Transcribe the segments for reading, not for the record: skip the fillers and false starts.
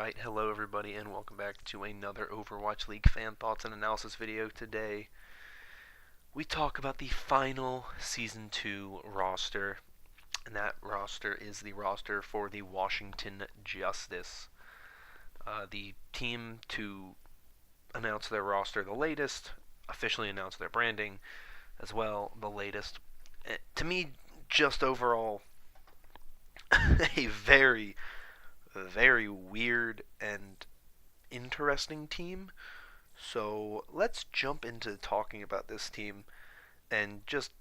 Alright, hello everybody and welcome back to another Overwatch League fan thoughts and analysis video. Today we talk about the final Season 2 roster, and that roster is the roster for the Washington Justice. The team to announce their roster the latest, officially announce their branding as well the latest. To me, just overall, a very weird and interesting team. So let's jump into talking about this team and just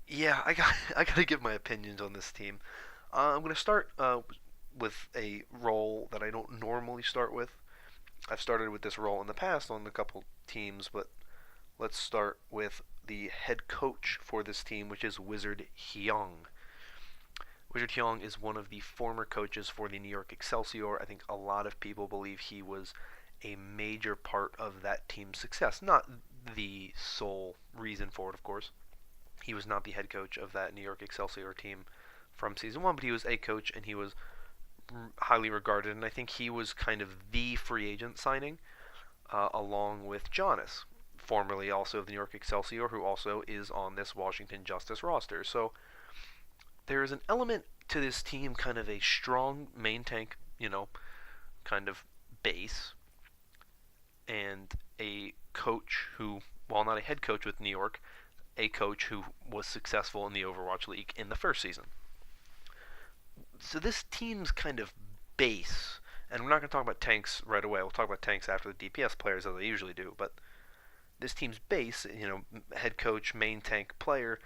I gotta give my opinions on this team. I'm gonna start with a role that I don't normally start with. I've started with this role in the past on a couple teams, but let's start with the head coach for this team, which is Wizard Hyung. Wizard Hyung is one of the former coaches for the New York Excelsior. I think a lot of people believe he was a major part of that team's success. Not the sole reason for it, of course. He was not the head coach of that New York Excelsior team from Season 1, but he was a coach and he was highly regarded. And I think he was kind of the free agent signing, along with Jonas, formerly also of the New York Excelsior, who also is on this Washington Justice roster. So there is an element to this team, kind of a strong main tank, kind of base, and a coach who, while not a head coach with New York, a coach who was successful in the Overwatch League in the first season. So this team's kind of base, and we're not going to talk about tanks right away, we'll talk about tanks after the DPS players as I usually do, but this team's base, head coach, main tank player,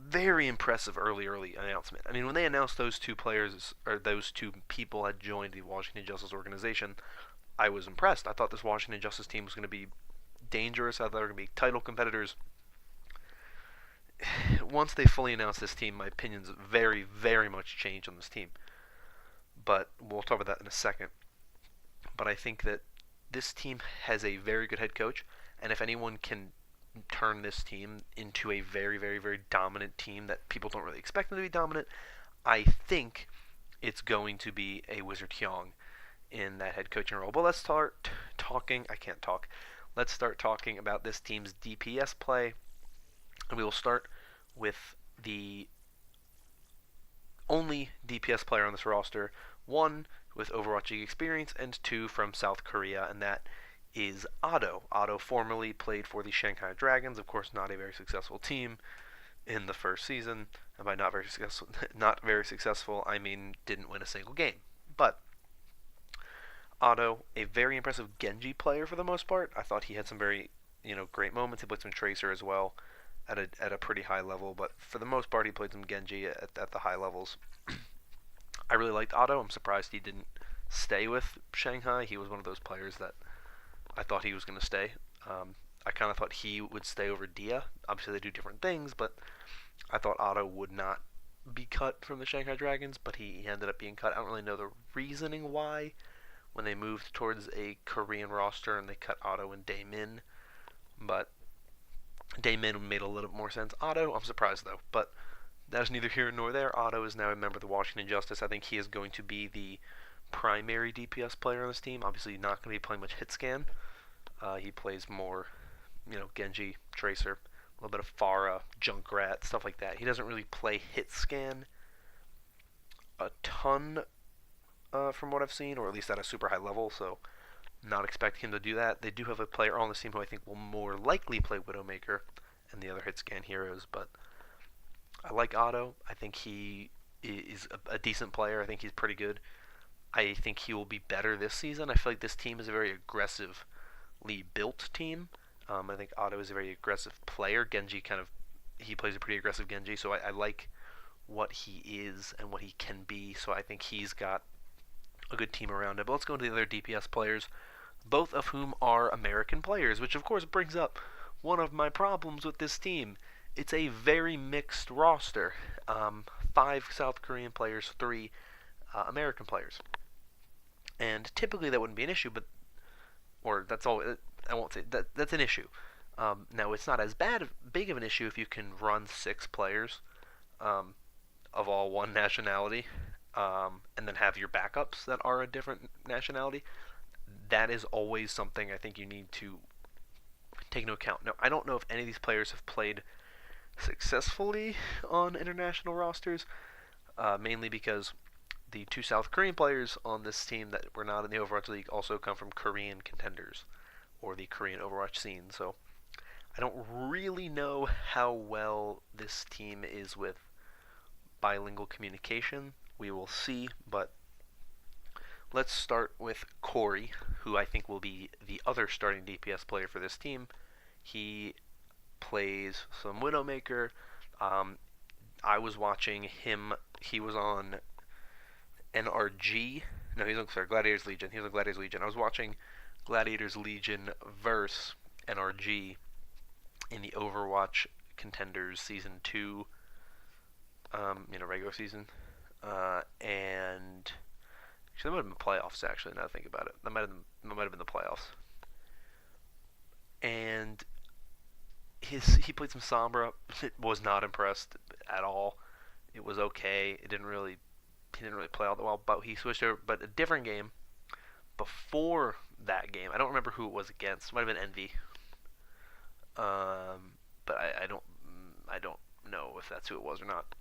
very impressive early announcement. I mean, when they announced those two players, or those two people had joined the Washington Justice organization, I was impressed. I thought this Washington Justice team was going to be dangerous. I thought they were going to be title competitors. Once they fully announced this team, my opinions very much changed on this team. But we'll talk about that in a second. But I think that this team has a very good head coach, and if anyone can turn this team into a very dominant team that people don't really expect them to be dominant, I think it's going to be a Wizard Hyung in that head coaching role. But let's start talking. I can't talk. Let's start talking about this team's DPS play, and we will start with the only DPS player on this roster, one with Overwatch League experience and two from South Korea, and that is Otto. Otto formerly played for the Shanghai Dragons, of course not a very successful team in the first season, and by not very successful, I mean didn't win a single game. But Otto, a very impressive Genji player for the most part. I thought he had some very, great moments. He played some Tracer as well at a pretty high level, but for the most part he played some Genji at the high levels. I really liked Otto. I'm surprised he didn't stay with Shanghai. He was one of those players that I thought he was going to stay. I kind of thought he would stay over Dia. Obviously, they do different things, but I thought Otto would not be cut from the Shanghai Dragons, but he ended up being cut. I don't really know the reasoning why when they moved towards a Korean roster and they cut Otto and Daemin, but Daemin made a little bit more sense. Otto, I'm surprised though, but that is neither here nor there. Otto is now a member of the Washington Justice. I think he is going to be the primary DPS player on this team. Obviously, not going to be playing much hit scan. He plays more, Genji, Tracer, a little bit of Pharah, Junkrat, stuff like that. He doesn't really play hit scan a ton, from what I've seen, or at least at a super high level, so not expecting him to do that. They do have a player on this team who I think will more likely play Widowmaker and the other hit scan heroes, but I like Otto. I think he is a decent player. I think he's pretty good. I think he will be better this season. I feel like this team is a very aggressively built team. I think Otto is a very aggressive player. Genji he plays a pretty aggressive Genji, so I like what he is and what he can be, so I think he's got a good team around him. But let's go into the other DPS players, both of whom are American players, which of course brings up one of my problems with this team. It's a very mixed roster. 5 South Korean players, 3 American players. And typically that wouldn't be an issue, or that's all, I won't say, that's an issue. Now, it's not as big of an issue if you can run 6 players of all one nationality and then have your backups that are a different nationality. That is always something I think you need to take into account. Now, I don't know if any of these players have played successfully on international rosters, mainly because the two South Korean players on this team that were not in the Overwatch League also come from Korean contenders or the Korean Overwatch scene. So I don't really know how well this team is with bilingual communication. We will see, but let's start with Corey, who I think will be the other starting DPS player for this team. He plays some Widowmaker. Um, I was watching him. He was on NRG. No, he's on Gladiators Legion. He was on Gladiators Legion. I was watching Gladiators Legion versus NRG in the Overwatch Contenders Season 2, regular season. And actually, that might have been the playoffs, actually, now that I think about it. That might have been the playoffs. And he played some Sombra. Was not impressed at all. It was okay. He didn't really play all that well, but he switched over. But a different game before that game, I don't remember who it was against. It might have been Envy. But I don't know if that's who it was or not.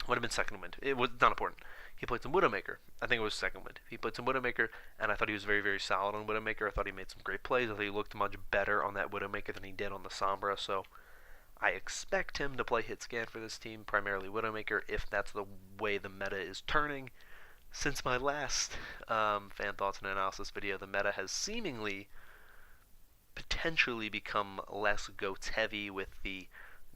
Would have been second wind. It was not important. He played some Widowmaker. I think it was second wind. He played some Widowmaker, and I thought he was very, very solid on Widowmaker. I thought he made some great plays. I thought he looked much better on that Widowmaker than he did on the Sombra. So I expect him to play hit scan for this team, primarily Widowmaker, if that's the way the meta is turning. Since my last fan thoughts and analysis video, the meta has seemingly potentially become less goats heavy with the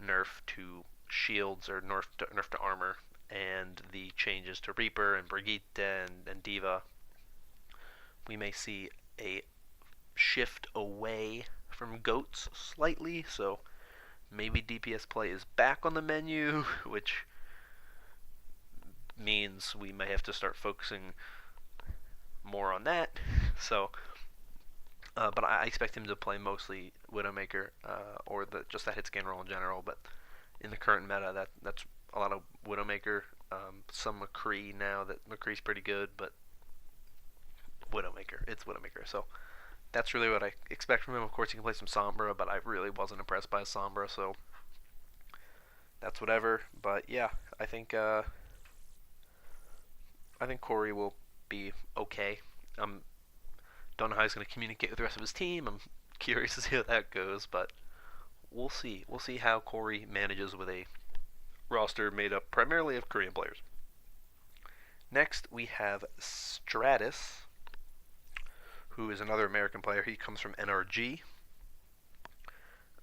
nerf to shields or nerf to armor and the changes to Reaper and Brigitte and D.Va. We may see a shift away from goats slightly, so maybe DPS play is back on the menu, which means we may have to start focusing more on that. So, but I expect him to play mostly Widowmaker or just that hit scan role in general. But in the current meta, that's a lot of Widowmaker. Some McCree now that McCree's pretty good, but Widowmaker, it's Widowmaker. So that's really what I expect from him. Of course, he can play some Sombra, but I really wasn't impressed by his Sombra, so that's whatever. But yeah, I think Corey will be okay. Don't know how he's going to communicate with the rest of his team. I'm curious to see how that goes, but we'll see. We'll see how Corey manages with a roster made up primarily of Korean players. Next, we have Stratus, who is another American player. He comes from NRG.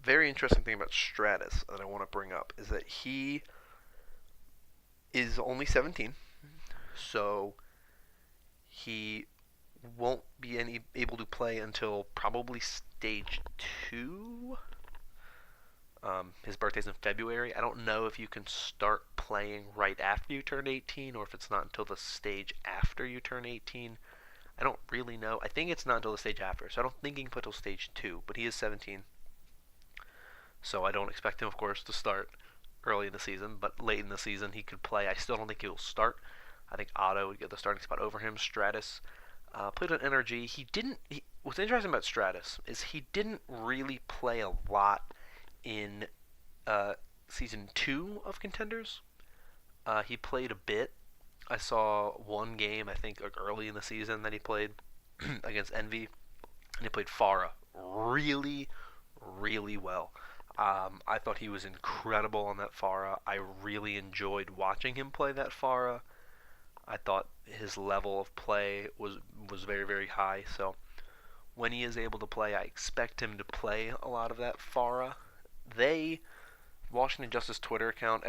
Very interesting thing about Stratus that I want to bring up is that he is only 17, so he won't be able to play until probably stage 2. His birthday's in February. I don't know if you can start playing right after you turn 18 or if it's not until the stage after you turn 18. I don't really know. I think it's not until the stage after, so I don't think he can play until stage 2, but he is 17. So I don't expect him, of course, to start early in the season, but late in the season he could play. I still don't think he will start. I think Otto would get the starting spot over him. Stratus played on NRG. What's interesting about Stratus is he didn't really play a lot in season 2 of Contenders. He played a bit. I saw one game, I think, early in the season that he played against Envy, and he played Pharah really, really well. I thought he was incredible on that Pharah. I really enjoyed watching him play that Pharah. I thought his level of play was very, very high. So when he is able to play, I expect him to play a lot of that Pharah. Washington Justice Twitter account,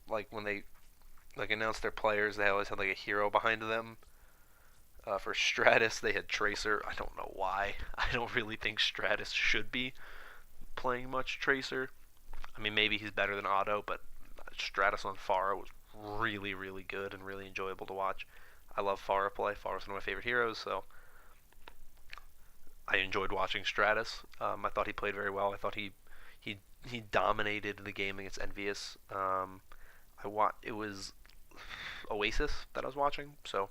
when they announce their players, they always have a hero behind them. For Stratus, they had Tracer. I don't know why. I don't really think Stratus should be playing much Tracer. I mean, maybe he's better than Otto, but Stratus on Pharah was really, really good and really enjoyable to watch. I love Pharah play. Pharah's one of my favorite heroes, so I enjoyed watching Stratus. I thought he played very well. I thought he dominated the game against Envious. It was Oasis that I was watching, so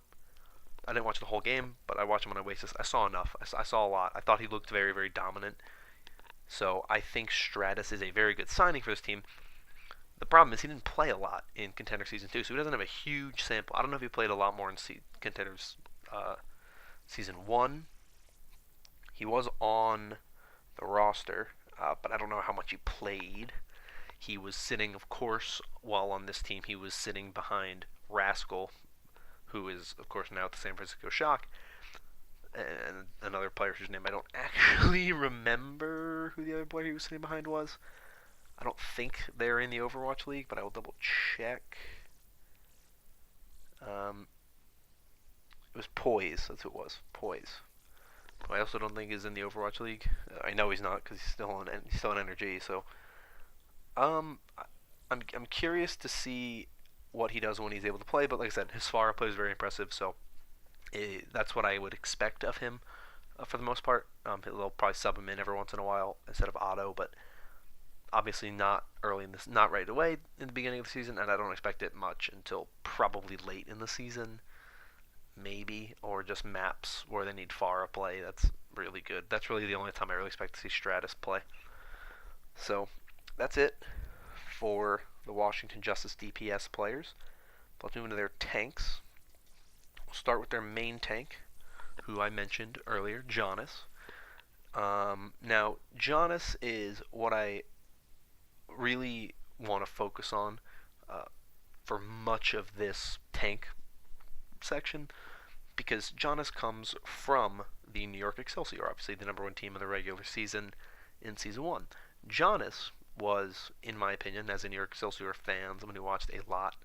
I didn't watch the whole game, but I watched him on Oasis. I saw enough. I saw a lot. I thought he looked very, very dominant. So I think Stratus is a very good signing for this team. The problem is he didn't play a lot in Contender Season 2, so he doesn't have a huge sample. I don't know if he played a lot more in Contenders Season 1. He was on the roster, but I don't know how much he played. He was sitting, of course, while on this team, he was sitting behind Rascal, who is, of course, now at the San Francisco Shock, and another player whose name I don't actually remember who the other player he was sitting behind was. I don't think they're in the Overwatch League, but I will double check. It was Poise. That's who it was. Poise. Who I also don't think is in the Overwatch League. I know he's not because he's still on NRG. So, um, I'm curious to see what he does when he's able to play. But like I said, his Sfara play is very impressive. So that's what I would expect of him for the most part. They'll probably sub him in every once in a while instead of Otto, but obviously not early in this, not right away in the beginning of the season, and I don't expect it much until probably late in the season, maybe, or just maps where they need Pharah play. That's really good. That's really the only time I really expect to see Stratus play. So that's it for the Washington Justice DPS players. Let's move into their tanks. We'll start with their main tank, who I mentioned earlier, Jonas. Now, Jonas is what I really want to focus on for much of this tank section, because Jonas comes from the New York Excelsior, obviously the number one team of the regular season in Season 1. Jonas was, in my opinion, as a New York Excelsior fan, someone who watched a lot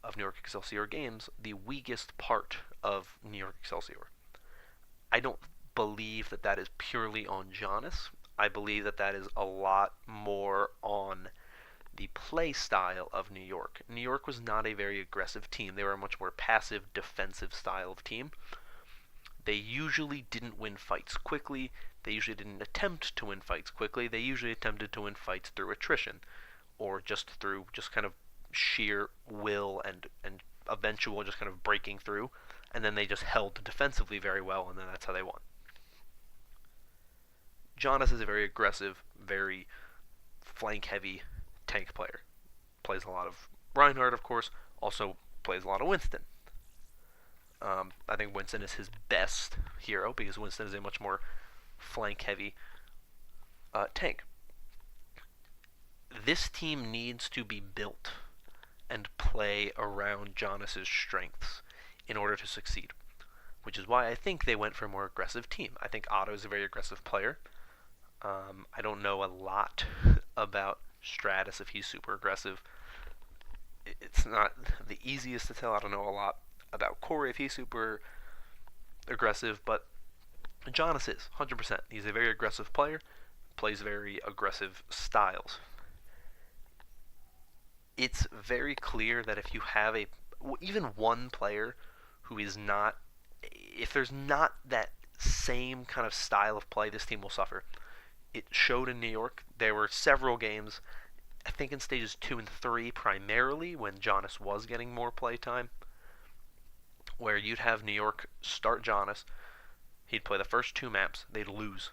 of New York Excelsior games, the weakest part of New York Excelsior. I don't believe that that is purely on Jonas. I believe that that is a lot more on the play style of New York. New York was not a very aggressive team. They were a much more passive, defensive style of team. They usually didn't win fights quickly. They usually didn't attempt to win fights quickly. They usually attempted to win fights through attrition, or just through just kind of sheer will and eventual just kind of breaking through, and then they just held defensively very well, and then that's how they won. Jonas is a very aggressive, very flank-heavy tank player. Plays a lot of Reinhardt, of course. Also plays a lot of Winston. I think Winston is his best hero because Winston is a much more flank-heavy tank. This team needs to be built and play around Jonas's strengths in order to succeed, which is why I think they went for a more aggressive team. I think Otto is a very aggressive player. I don't know a lot about Stratus if he's super aggressive. It's not the easiest to tell. I don't know a lot about Corey if he's super aggressive, but Jonas is 100%. He's a very aggressive player, plays very aggressive styles. It's very clear that if you have even one player who is not, if there's not that same kind of style of play, this team will suffer. It showed in New York. There were several games, I think in stages 2 and 3 primarily, when Jonas was getting more play time, where you'd have New York start Jonas. He'd play the first 2 maps. They'd lose.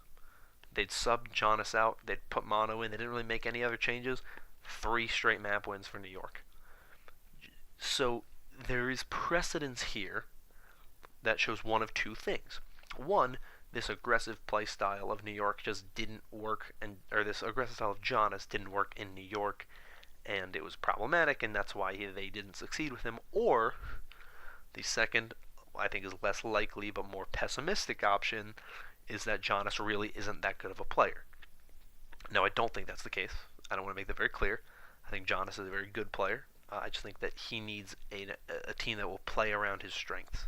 They'd sub Jonas out. They'd put Mono in. They didn't really make any other changes. 3 straight map wins for New York. So there is precedence here that shows one of 2 things. One, this aggressive play style of New York just didn't work, or this aggressive style of Jonas didn't work in New York, and it was problematic, and that's why they didn't succeed with him. Or the second, I think is less likely but more pessimistic option, is that Jonas really isn't that good of a player. Now, I don't think that's the case. I don't want to make that very clear. I think Jonas is a very good player. I just think that he needs a team that will play around his strengths.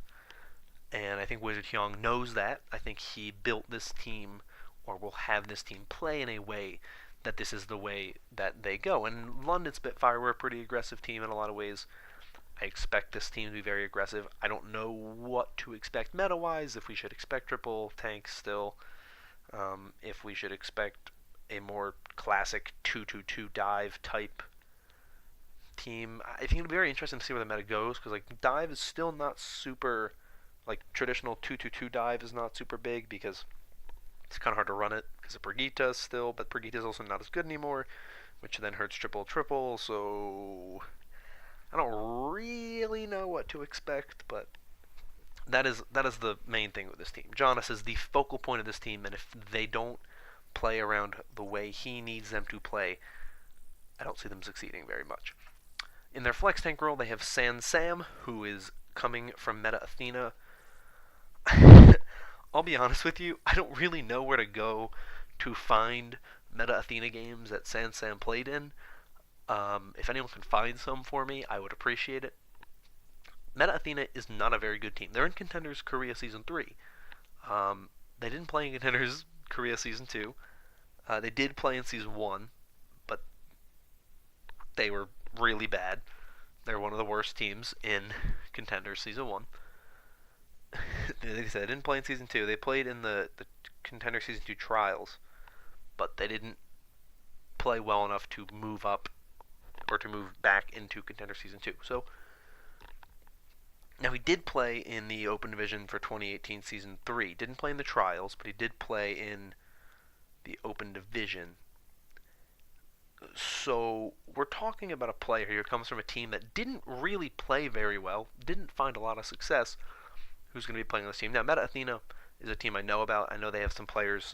And I think Wizard Hyung knows that. I think he built this team, or will have this team play in a way that this is the way that they go. And London Spitfire were a pretty aggressive team in a lot of ways. I expect this team to be very aggressive. I don't know what to expect meta-wise, if we should expect triple tanks still, if we should expect a more classic 2-2-2 dive type team. I think it'll be very interesting to see where the meta goes because like dive is still not super like traditional 2-2-2 dive is not super big because it's kind of hard to run it because of Brigitte still, but Brigitte is also not as good anymore, which then hurts triple triple. So I don't really know what to expect, but that is the main thing with this team. Jonas is the focal point of this team, and if they don't play around the way he needs them to play, I don't see them succeeding very much. In their flex tank role, they have San Sam, who is coming from Meta Athena. I'll be honest with you, I don't really know where to go to find Meta Athena games that San Sam played in. If anyone can find some for me, I would appreciate it. Meta Athena is not a very good team. They're in Contenders Korea Season 3. They didn't play in Contenders Korea Season 2. They did play in Season 1, but they were really bad. They're one of the worst teams in Contenders Season 1. Like I said, they didn't play in Season 2. They played in the Contender Season 2 trials, but they didn't play well enough to move up or to move back into Contender Season 2. So, now he did play in the Open Division for 2018 Season 3. Didn't play in the trials, but he did play in the Open Division. So, we're talking about a player here who comes from a team that didn't really play very well, didn't find a lot of success, who's going to be playing on this team. Now, Meta Athena is a team I know about. I know they have some players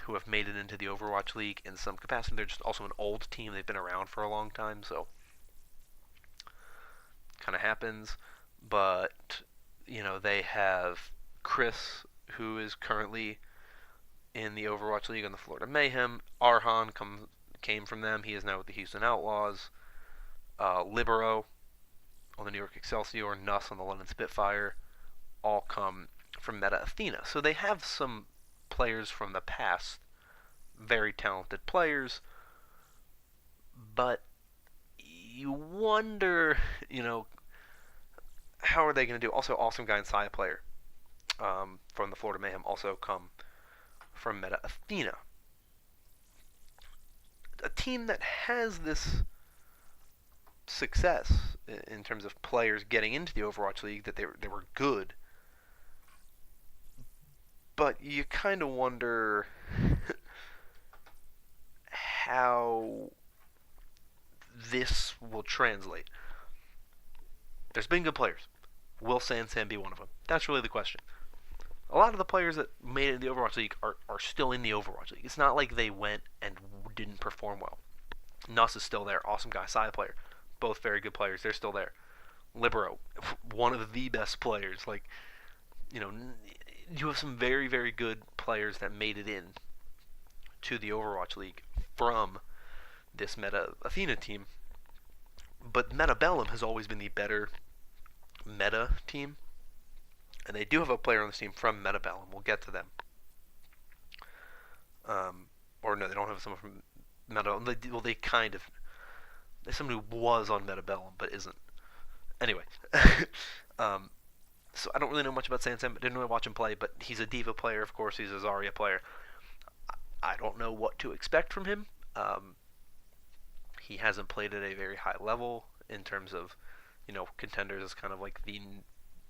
who have made it into the Overwatch League in some capacity. They're just also an old team. They've been around for a long time, so kind of happens. But, they have Chris, who is currently in the Overwatch League on the Florida Mayhem. Arhan came from them. He is now with the Houston Outlaws. Libero on the New York Excelsior. Nuss on the London Spitfire. All come from Meta Athena. So they have some players from the past, very talented players, but you wonder, how are they going to do? Also, Awesome Guy and Saya player from the Florida Mayhem also come from Meta Athena. A team that has this success in terms of players getting into the Overwatch League, that they were good, but you kind of wonder how this will translate. There's been good players. Will San Sam be one of them? That's really the question. A lot of the players that made it in the Overwatch League are still in the Overwatch League. It's not like they went and didn't perform well. Nuss is still there. Awesome Guy, Saya player. Both very good players. They're still there. Libero, one of the best players. You have some very, very good players that made it in to the Overwatch League from this Meta Athena team. But Meta Bellum has always been the better meta team. And they do have a player on this team from Meta Bellum. We'll get to them. Or no, they don't have someone from Meta. Well, they kind of. There's someone who was on Meta Bellum but isn't. Anyway, so I don't really know much about San Sam. I didn't really watch him play, but he's a D.Va player, of course. He's a Zarya player. I don't know what to expect from him. He hasn't played at a very high level in terms of, Contenders is kind of like the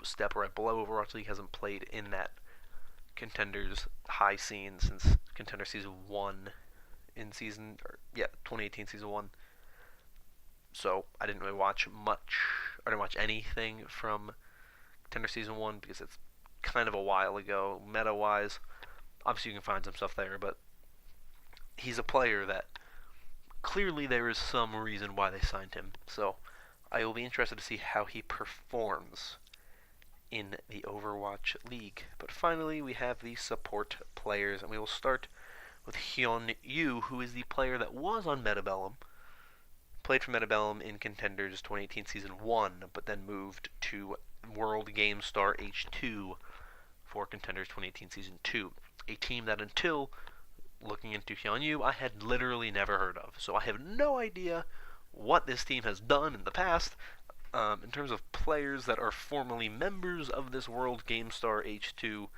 step right below Overwatch League. Hasn't played in that Contenders high scene since Contender Season 1 2018 Season 1. So I didn't really watch much. I didn't watch anything from Contender Season 1 because it's kind of a while ago, meta-wise. Obviously, you can find some stuff there, but he's a player that clearly there is some reason why they signed him. So I will be interested to see how he performs in the Overwatch League. But finally, we have the support players, and we will start with Hyun Yu, who is the player that was on Meta Bellum. Played for Meta Bellum in Contenders 2018 Season 1, but then moved to World Game Star H2 for Contenders 2018 Season 2. A team that until looking into Hyun Yu, I had literally never heard of. So I have no idea what this team has done in the past. In terms of players that are formerly members of this World Game Star H2,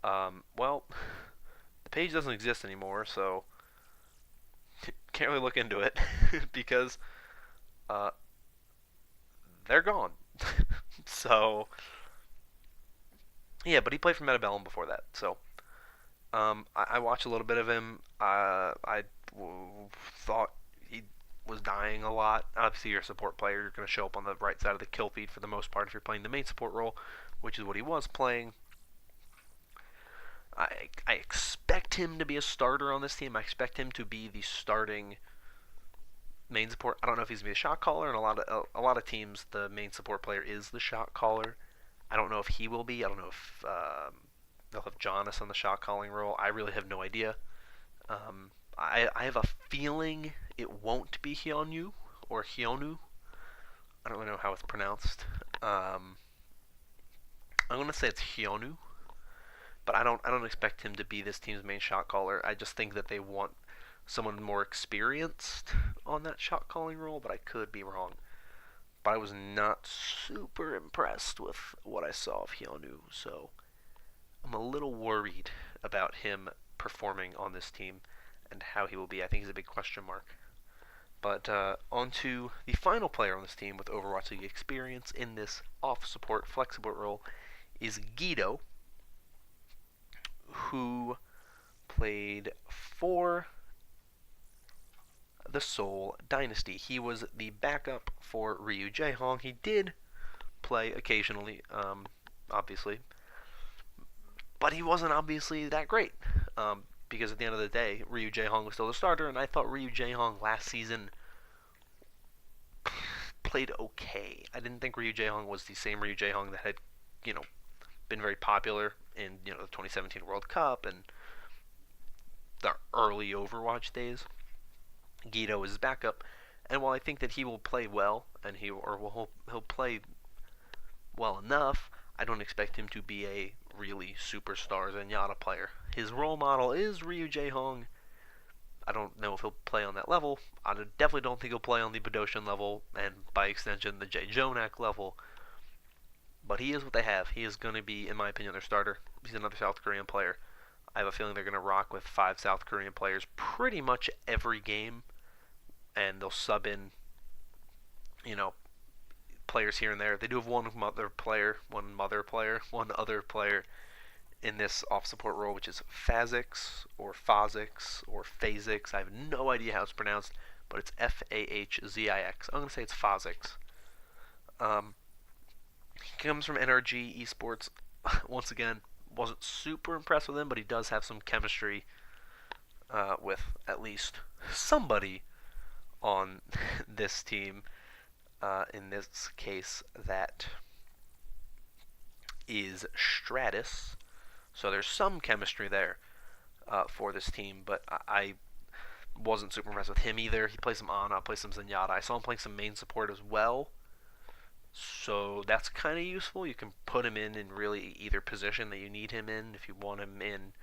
the page doesn't exist anymore, so can't really look into it because they're gone. So yeah, but he played for Metabellum before that. So I watched a little bit of him. Thought he was dying a lot. Obviously, you're a support player. You're going to show up on the right side of the kill feed for the most part if you're playing the main support role, which is what he was playing. I expect him to be a starter on this team. I expect him to be the starting main support. I don't know if he's gonna be a shot caller. And a lot of teams, the main support player is the shot caller. I don't know if he will be. I don't know if they'll have Jonas on the shot calling role. I really have no idea. I have a feeling it won't be Hyonu or Hyonu. I don't really know how it's pronounced. I'm gonna say it's Hyonu, but I don't expect him to be this team's main shot caller. I just think that they want someone more experienced on that shot calling role, but I could be wrong. But I was not super impressed with what I saw of Hyonu, so I'm a little worried about him performing on this team and how he will be. I think he's a big question mark. But on to the final player on this team with Overwatch League experience in this off-support, flexible role is Guido, who played for the Seoul Dynasty. He was the backup for Ryu Jae-hong. He did play occasionally, obviously, but he wasn't obviously that great. Because at the end of the day, Ryu Jae-hong was still the starter, and I thought Ryu Jae-hong last season played okay. I didn't think Ryu Jae-hong was the same Ryu Jae-hong that had, been very popular in, the 2017 World Cup and the early Overwatch days. Guido is his backup, and while I think that he will play well and he'll play well enough, I don't expect him to be a really superstar Zenyatta player. His role model is Ryu Jae-hong. I don't know if he'll play on that level. I definitely don't think he'll play on the Badoshan level, and by extension, the Jay Jonak level. But he is what they have. He is going to be, in my opinion, their starter. He's another South Korean player. I have a feeling they're going to rock with 5 South Korean players pretty much every game, and they'll sub in, players here and there. They do have one other player in this off-support role, which is Phazix or Phazix or Phazix. I have no idea how it's pronounced, but it's Fahzix. I'm going to say it's Phazix. He comes from NRG Esports. Once again, wasn't super impressed with him, but he does have some chemistry with at least somebody on this team. In this case, that is Stratus. So there's some chemistry there for this team, but I wasn't super impressed with him either. He plays some Ana, plays some Zenyatta. I saw him playing some main support as well, so that's kind of useful. You can put him in really either position that you need him in. If you want him in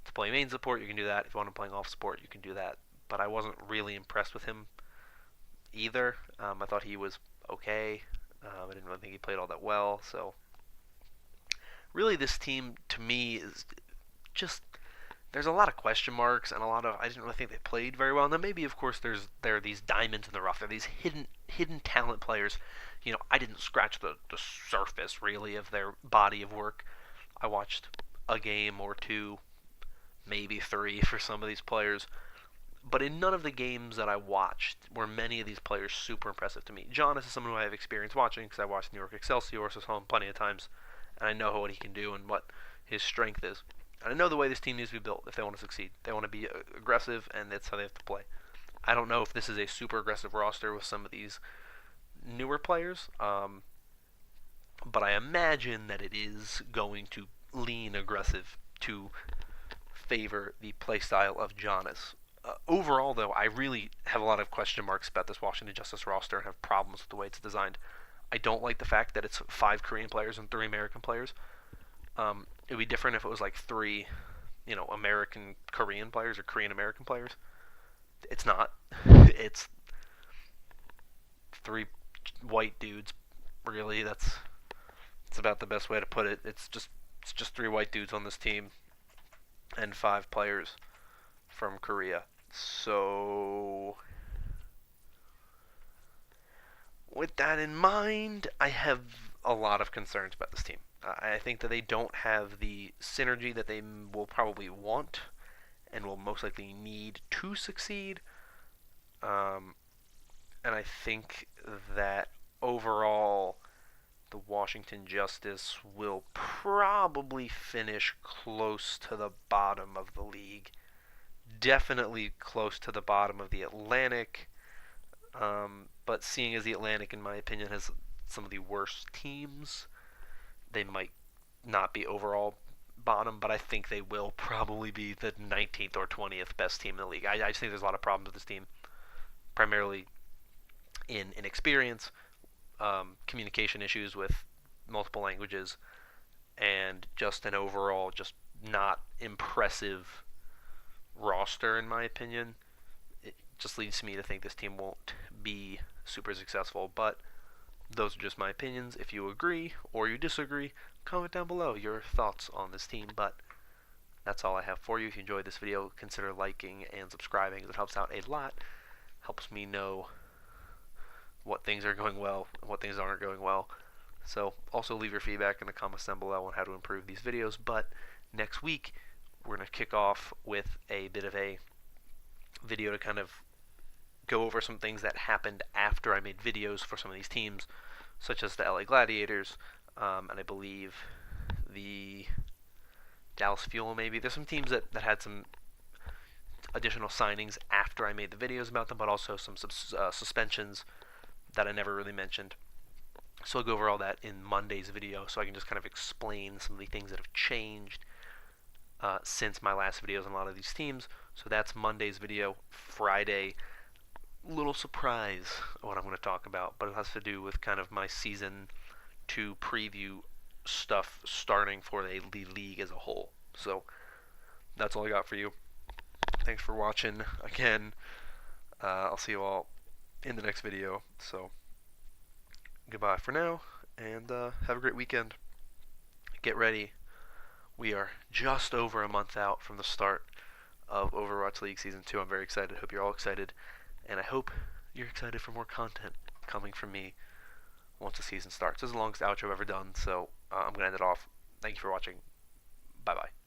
to play main support, you can do that. If you want him playing off support, you can do that. But I wasn't really impressed with him either. I thought he was okay. I didn't really think he played all that well, so really this team to me is just there's a lot of question marks and I didn't really think they played very well. And then maybe of course there are these diamonds in the rough. There are these hidden talent players. I didn't scratch the surface really of their body of work. I watched a game or two, maybe 3 for some of these players. But in none of the games that I watched were many of these players super impressive to me. Jonas is someone who I have experience watching because I watched New York Excelsior, so I saw him plenty of times, and I know what he can do and what his strength is. And I know the way this team needs to be built if they want to succeed. They want to be aggressive, and that's how they have to play. I don't know if this is a super aggressive roster with some of these newer players, but I imagine that it is going to lean aggressive to favor the playstyle of Jonas. Overall, though, I really have a lot of question marks about this Washington Justice roster and have problems with the way it's designed. I don't like the fact that it's 5 Korean players and 3 American players. It would be different if it was like 3, American Korean players or Korean American players. It's not. It's 3 white dudes. Really, that's about the best way to put it. It's just 3 white dudes on this team and 5 players from Korea. So With that in mind, I have a lot of concerns about this team. I think that they don't have the synergy that they will probably want and will most likely need to succeed. Um, and I think that overall, the Washington Justice will probably finish close to the bottom of the league. Definitely close to the bottom of the Atlantic. But seeing as the Atlantic, in my opinion, has some of the worst teams, they might not be overall bottom, but I think they will probably be the 19th or 20th best team in the league. I just think there's a lot of problems with this team, primarily in inexperience, communication issues with multiple languages, and just an overall just not impressive roster, in my opinion. It just leads me to think this team won't be super successful, but those are just my opinions. If you agree or you disagree, comment down below your thoughts on this team. But that's all I have for you. If you enjoyed this video, consider liking and subscribing. It helps out a lot. Helps me know what things are going well and what things aren't going well. So also leave your feedback in the comments down below on how to improve these videos. But next week, we're going to kick off with a bit of a video to kind of go over some things that happened after I made videos for some of these teams, such as the LA Gladiators, and I believe the Dallas Fuel maybe. There's some teams that had some additional signings after I made the videos about them, but also some suspensions that I never really mentioned. So I'll go over all that in Monday's video, so I can just kind of explain some of the things that have changed since my last videos on a lot of these teams. So that's Monday's video. Friday, little surprise what I'm going to talk about, but it has to do with kind of my season 2 preview stuff starting for the league as a whole. So that's all I got for you. Thanks for watching again. I'll see you all in the next video. So goodbye for now, and have a great weekend. Get ready. We are just over a month out from the start of Overwatch League Season 2. I'm very excited. Hope you're all excited. And I hope you're excited for more content coming from me once the season starts. This is the longest outro I've ever done, so I'm going to end it off. Thank you for watching. Bye-bye.